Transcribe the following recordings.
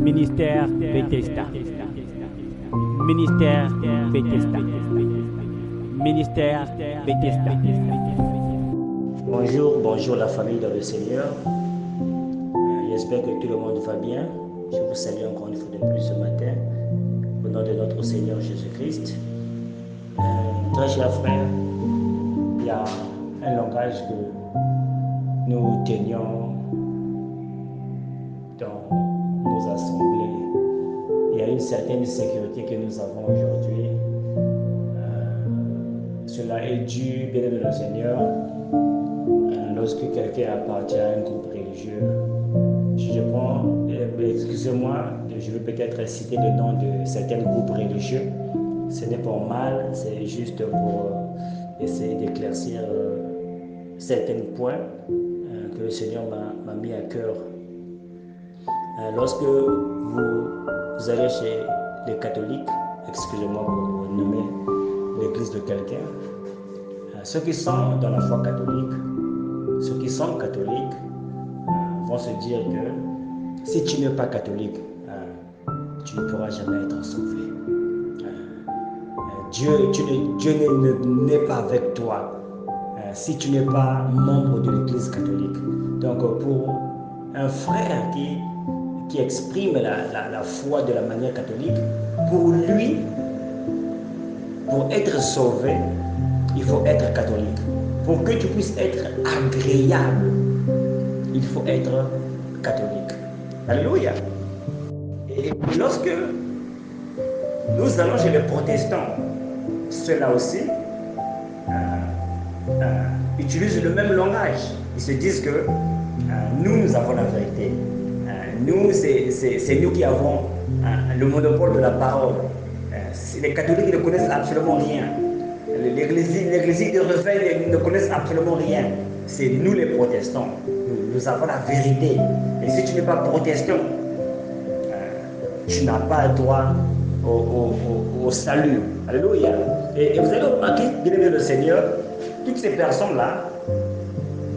Ministère Bethesda. Ministère Bethesda. Ministère Bethesda. Bonjour la famille dans le Seigneur. J'espère que tout le monde va bien. Je vous salue encore une fois de plus ce matin. Au nom de notre Seigneur Jésus-Christ. Très chers frères, il y a un langage que nous tenions dans nos assemblées. Il y a une certaine sécurité que nous avons aujourd'hui. Cela est dû, bien aimé le Seigneur, lorsque quelqu'un appartient à un groupe religieux. Je prends, excusez-moi, je vais peut-être citer le nom de certains groupes religieux. Ce n'est pas mal, c'est juste pour essayer d'éclaircir certains points que le Seigneur m'a mis à cœur. Lorsque vous allez chez les catholiques, excusez-moi pour nommer l'église de quelqu'un, ceux qui sont dans la foi catholique, ceux qui sont catholiques vont se dire que si tu n'es pas catholique, tu ne pourras jamais être sauvé. Dieu n'est pas avec toi si tu n'es pas membre de l'église catholique. Donc pour un frère qui exprime la foi de la manière catholique, pour lui, pour être sauvé, il faut être catholique. Pour que tu puisses être agréable, il faut être catholique. Alléluia. Et lorsque nous allons chez les protestants, ceux-là aussi utilisent le même langage. Ils se disent que nous avons la vérité. Nous, c'est nous qui avons le monopole de la parole. Les catholiques ne connaissent absolument rien. L'église de réveil ne connaissent absolument rien. C'est nous les protestants. Nous avons la vérité. Et si tu n'es pas protestant, tu n'as pas droit au salut. Alléluia. Et vous allez remarquer, bien aimé le Seigneur, toutes ces personnes-là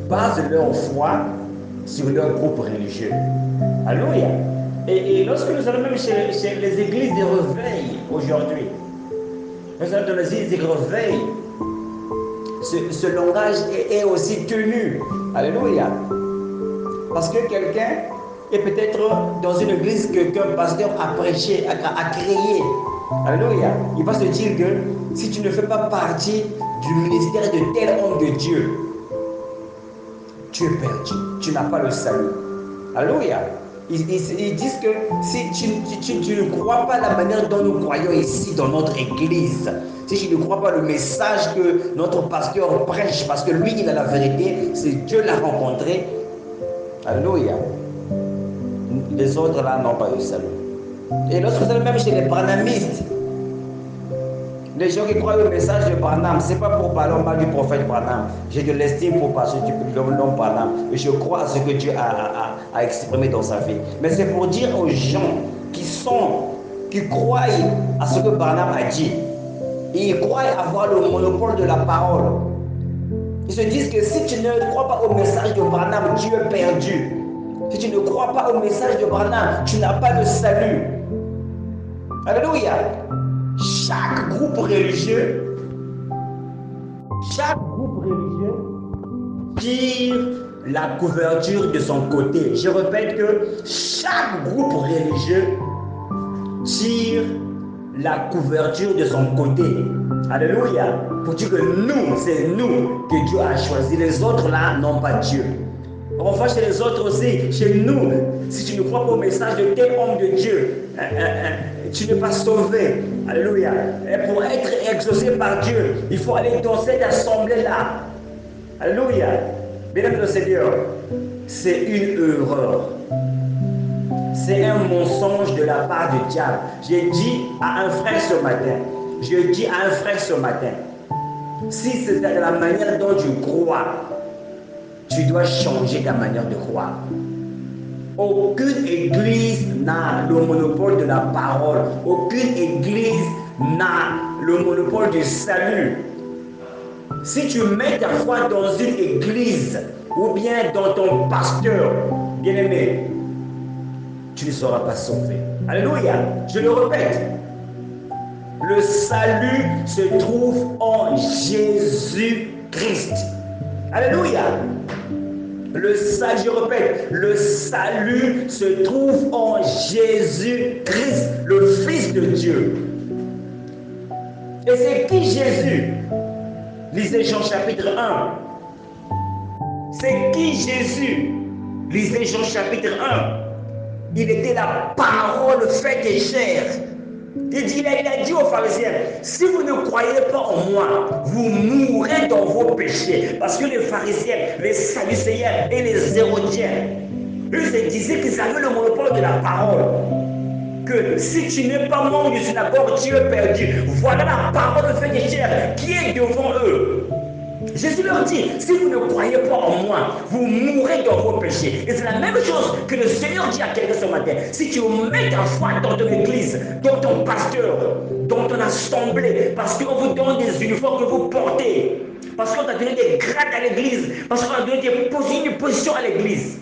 basent leur foi sur leur groupe religieux. Alléluia. Et lorsque nous allons même chez les églises de réveil aujourd'hui, nous allons dans les églises de réveil, ce langage est aussi tenu. Alléluia. Parce que quelqu'un est peut-être dans une église qu'un pasteur a prêché, a créé. Alléluia. Il va se dire que si tu ne fais pas partie du ministère de tel homme de Dieu, tu es perdu. Tu n'as pas le salut. Alléluia. Ils disent que si tu ne crois pas la manière dont nous croyons ici dans notre église, si tu ne crois pas le message que notre pasteur prêche, parce que lui il a la vérité, c'est Dieu l'a rencontré. Alléluia. Les autres là n'ont pas eu salut. Et lorsque vous allez même chez les branhamistes, les gens qui croient le message de Branham, ce n'est pas pour parler mal du prophète Branham. J'ai de l'estime pour passer du l'homme Branham. Et je crois à ce que Dieu a exprimé dans sa vie. Mais c'est pour dire aux gens qui croient à ce que Branham a dit. Et ils croient avoir le monopole de la parole. Ils se disent que si tu ne crois pas au message de Branham, tu es perdu. Si tu ne crois pas au message de Branham, tu n'as pas de salut. Alléluia. Chaque groupe religieux tire la couverture de son côté. Je répète que chaque groupe religieux tire la couverture de son côté. Alléluia. Pour dire que nous, c'est nous que Dieu a choisi. Les autres là n'ont pas Dieu. On va chez les autres aussi, chez nous. Si tu ne crois pas au message de tel homme de Dieu, tu n'es pas sauvé. Alléluia. Et pour être exaucé par Dieu, il faut aller dans cette assemblée-là. Alléluia. Bien-aimé le Seigneur, c'est une erreur. C'est un mensonge de la part du diable. J'ai dit à un frère ce matin, si c'est de la manière dont tu crois, tu dois changer ta manière de croire. Aucune église n'a le monopole de la parole. Aucune église n'a le monopole du salut. Si tu mets ta foi dans une église ou bien dans ton pasteur, bien-aimé, tu ne seras pas sauvé. Alléluia. Je le répète. Le salut se trouve en Jésus-Christ. Alléluia. Je répète, le salut se trouve en Jésus-Christ, le Fils de Dieu. Et c'est qui Jésus? Lisez Jean chapitre 1. C'est qui Jésus? Lisez Jean chapitre 1. Il était la parole faite et chair. Il a dit aux pharisiens, si vous ne croyez pas en moi, vous mourrez dans vos péchés. Parce que les pharisiens, les sadducéens et les hérodiens, eux se disaient qu'ils avaient le monopole de la parole. Que si tu n'es pas membre du synagogue, tu es perdu. Voilà la parole faite et chair qui est devant eux. Jésus leur dit, si vous ne croyez pas en moi, vous mourrez dans vos péchés. Et c'est la même chose que le Seigneur dit à quelqu'un ce matin. Si tu mets ta foi dans ton église, dans ton pasteur, dans ton assemblée, parce qu'on vous donne des uniformes que vous portez, parce qu'on t'a donné des grades à l'église, parce qu'on a donné une position à l'église,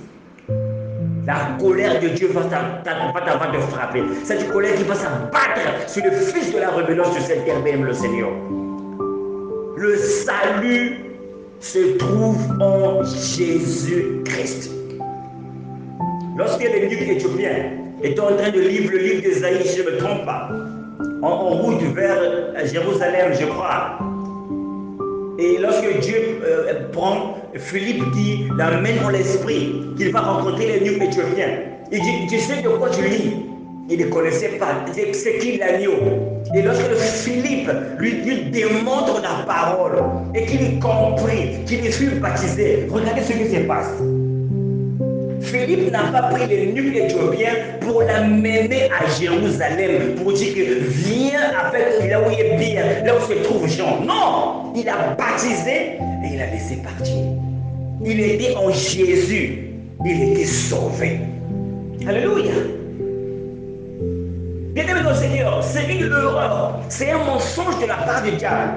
la colère de Dieu va t'avoir de frapper. C'est une colère qui va s'abattre sur le fils de la rébellion sur cette terre, même le Seigneur. Le salut se trouve en Jésus-Christ. Lorsque l'évêque éthiopien était en train de lire le livre d'Ésaïe, si je ne me trompe pas, en route vers Jérusalem, je crois, et lorsque Dieu prend Philippe qui l'amène en l'esprit, qu'il va rencontrer l'évêque éthiopien, il dit, tu sais de quoi tu lis? Il ne connaissait pas. C'est qui l'agneau? Et lorsque Philippe lui démontre la parole et qu'il comprit, qu'il fut baptisé, regardez ce qui se passe. Philippe n'a pas pris l'évêque éthiopien pour l'amener à Jérusalem, pour dire que viens avec là où il est bien, là où se trouve Jean. Non, il a baptisé et il a laissé partir. Il était en Jésus, il était sauvé. Alléluia. Bien-aimé dans le Seigneur, c'est une erreur, c'est un mensonge de la part du diable.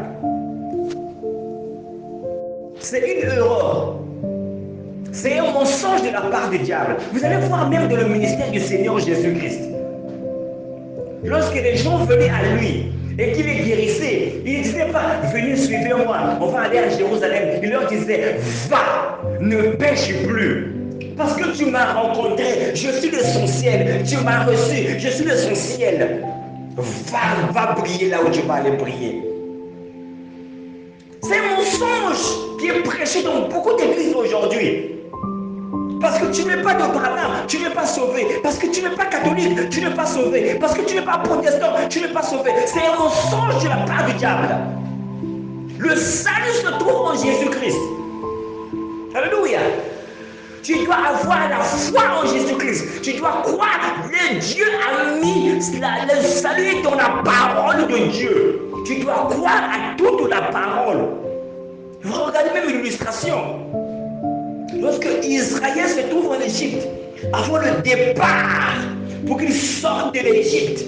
C'est une erreur. C'est un mensonge de la part du diable. Vous allez voir même dans le ministère du Seigneur Jésus-Christ. Lorsque les gens venaient à lui et qu'il les guérissait, il ne disait pas, venez, suivez-moi, on va aller à Jérusalem. Il leur disait, va, ne pêche plus. Parce que tu m'as rencontré, je suis l'essentiel. Tu m'as reçu, je suis l'essentiel. Va prier là où tu vas aller prier. C'est un mensonge qui est prêché dans beaucoup d'églises aujourd'hui. Parce que tu n'es pas de Branham, tu n'es pas sauvé. Parce que tu n'es pas catholique, tu n'es pas sauvé. Parce que tu n'es pas protestant, tu n'es pas sauvé. C'est un mensonge de la part du diable. Le salut se trouve en Jésus-Christ. Alléluia. Tu dois avoir la foi en Jésus-Christ. Tu dois croire que Dieu a mis le salut dans la parole de Dieu. Tu dois croire à toute la parole. Vous regardez même une illustration. Lorsque Israël se trouve en Égypte, avant le départ, pour qu'ils sortent de l'Égypte,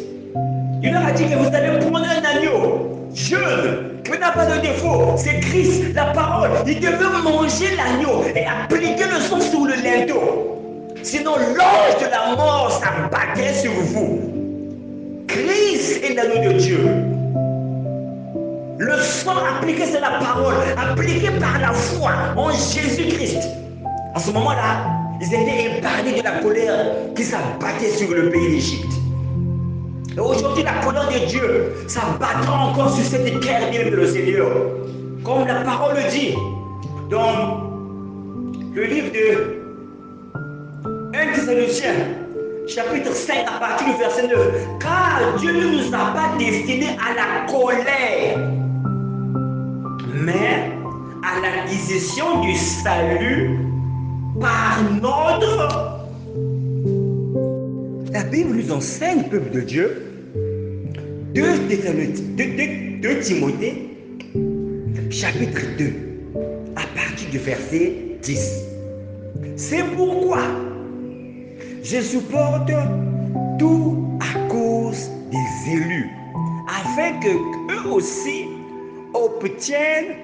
il leur a dit que vous allez prendre un agneau jeune, qui n'a pas de défaut, c'est Christ, la parole. Il devait manger l'agneau et appliquer le sang sur le linteau. Sinon, l'ange de la mort s'abattrait sur vous. Christ est l'agneau de Dieu. Le sang appliqué, c'est la parole, appliqué par la foi en Jésus-Christ. À ce moment-là, ils étaient épargnés de la colère qui s'abattait sur le pays d'Égypte. Et aujourd'hui, la colère de Dieu s'abattra encore sur cette terre, bien de le Seigneur. Comme la parole le dit dans le livre de 1 Thessaloniciens, chapitre 5, à partir du verset 9. Car Dieu ne nous a pas destinés à la colère, mais à l'acquisition du salut par notre. La Bible nous enseigne, peuple de Dieu, 2 Timothée, chapitre 2, à partir du verset 10. C'est pourquoi je supporte tout à cause des élus, afin qu'eux aussi obtiennent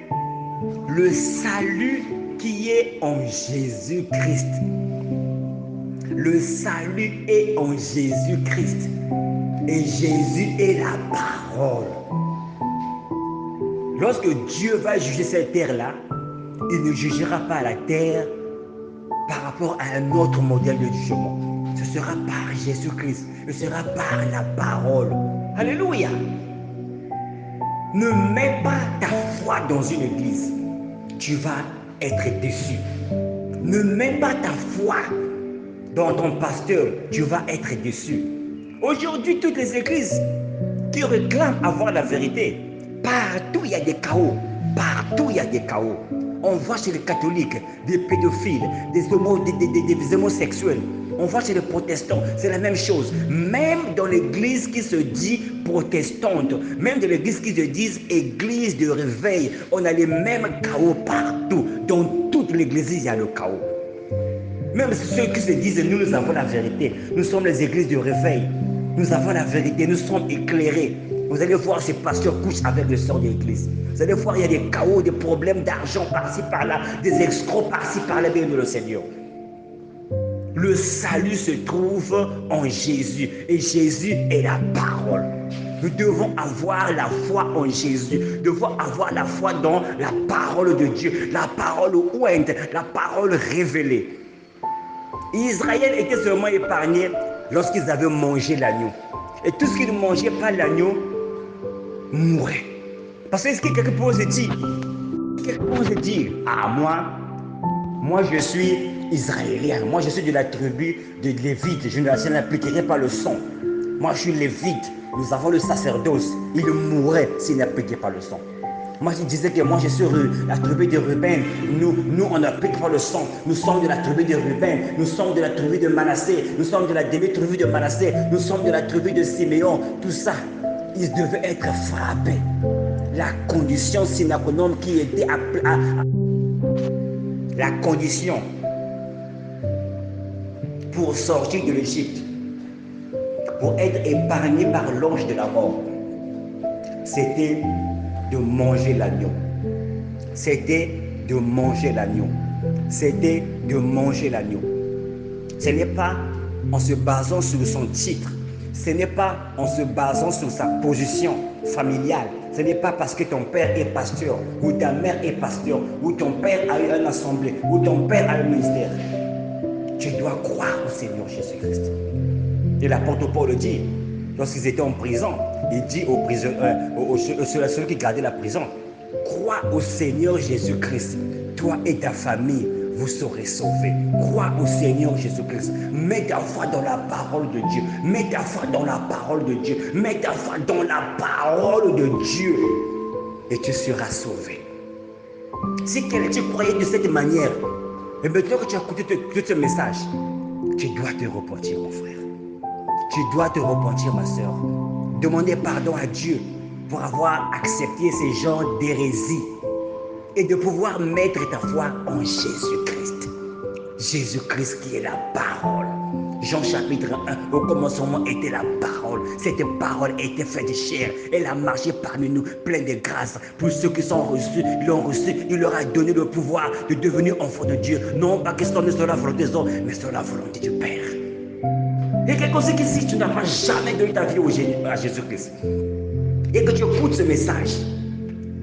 le salut qui est en Jésus-Christ. Le salut est en Jésus-Christ. Et Jésus est la parole. Lorsque Dieu va juger cette terre-là, il ne jugera pas la terre par rapport à un autre modèle de jugement. Ce sera par Jésus-Christ. Ce sera par la parole. Alléluia. Ne mets pas ta foi dans une église. Tu vas être déçu. Ne mets pas ta foi dans ton pasteur. Tu vas être déçu. Aujourd'hui, toutes les églises qui réclament avoir la vérité, partout il y a des chaos. Partout il y a des chaos. On voit chez les catholiques des pédophiles, des homosexuels. On voit chez les protestants, c'est la même chose. Même dans l'église qui se dit protestante, même dans l'église qui se dit église de réveil, on a les mêmes chaos partout. Dans toute l'église, il y a le chaos. Même ceux qui se disent, nous avons la vérité. Nous sommes les églises de réveil. Nous avons la vérité, nous sommes éclairés. Vous allez voir ces pasteurs couchent avec le sort de l'église. Vous allez voir, il y a des chaos, des problèmes d'argent par-ci par-là, des escrocs par-ci par-là, bien de le Seigneur. Le salut se trouve en Jésus. Et Jésus est la parole. Nous devons avoir la foi en Jésus. Nous devons avoir la foi dans la parole de Dieu. La parole ointe, la parole révélée. Israël était seulement épargné lorsqu'ils avaient mangé l'agneau. Et tout ce qu'ils ne mangeaient pas l'agneau mourait. Parce que est-ce que quelqu'un peut se dire, ah moi je suis israélien, moi je suis de la tribu de Lévite, je n'appliquerai pas le sang. Moi je suis Lévite, nous avons le sacerdoce, il mourrait s'il n'appliquait pas le sang. Moi je disais que moi je suis la tribu de Ruben, nous on n'applique pas le sang, nous sommes de la tribu de Ruben, nous sommes de la tribu de Manassé, nous sommes de la demi-tribu de Manassé, nous sommes de la tribu de Siméon, tout ça, ils devaient être frappés. La condition sine qua non qui était la condition pour sortir de l'Égypte, pour être épargné par l'ange de la mort, c'était de manger l'agneau. C'était de manger l'agneau. C'était de manger l'agneau. Ce n'est pas en se basant sur son titre. Ce n'est pas en se basant sur sa position familiale. Ce n'est pas parce que ton père est pasteur, ou ta mère est pasteur, ou ton père a eu une assemblée, ou ton père a un ministère. Tu dois croire au Seigneur Jésus-Christ. Et l'apôtre Paul le dit, lorsqu'ils étaient en prison, il dit aux prisonniers, ceux qui gardaient la prison, crois au Seigneur Jésus-Christ, toi et ta famille, vous serez sauvés. Crois au Seigneur Jésus-Christ. Mets ta foi dans la parole de Dieu. Mets ta foi dans la parole de Dieu. Mets ta foi dans la parole de Dieu. Et tu seras sauvé. Si tu croyais de cette manière, et maintenant que tu as écouté tout ce message, tu dois te repentir, mon frère. Tu dois te repentir, ma soeur. Demander pardon à Dieu pour avoir accepté ces genres d'hérésie et de pouvoir mettre ta foi en Jésus-Christ. Jésus-Christ qui est la parole. Jean chapitre 1, au commencement était la parole. Cette parole était faite de chair. Elle a marché parmi nous, pleine de grâce. Pour ceux qui sont reçus, l'ont reçu. Il leur a donné le pouvoir de devenir enfants de Dieu. Non pas que ce soit la volonté des hommes, mais sur la volonté du Père. Et quelque chose que si tu n'as pas jamais donné ta vie à Jésus-Christ, et que tu écoutes ce message,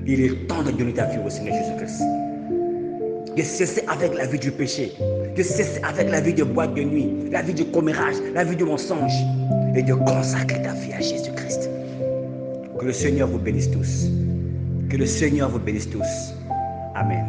il est temps de donner ta vie au Seigneur Jésus-Christ. De cesser avec la vie du péché, de cesser avec la vie de boîte de nuit, la vie du commérage, la vie du mensonge, et de consacrer ta vie à Jésus-Christ. Que le Seigneur vous bénisse tous. Que le Seigneur vous bénisse tous. Amen.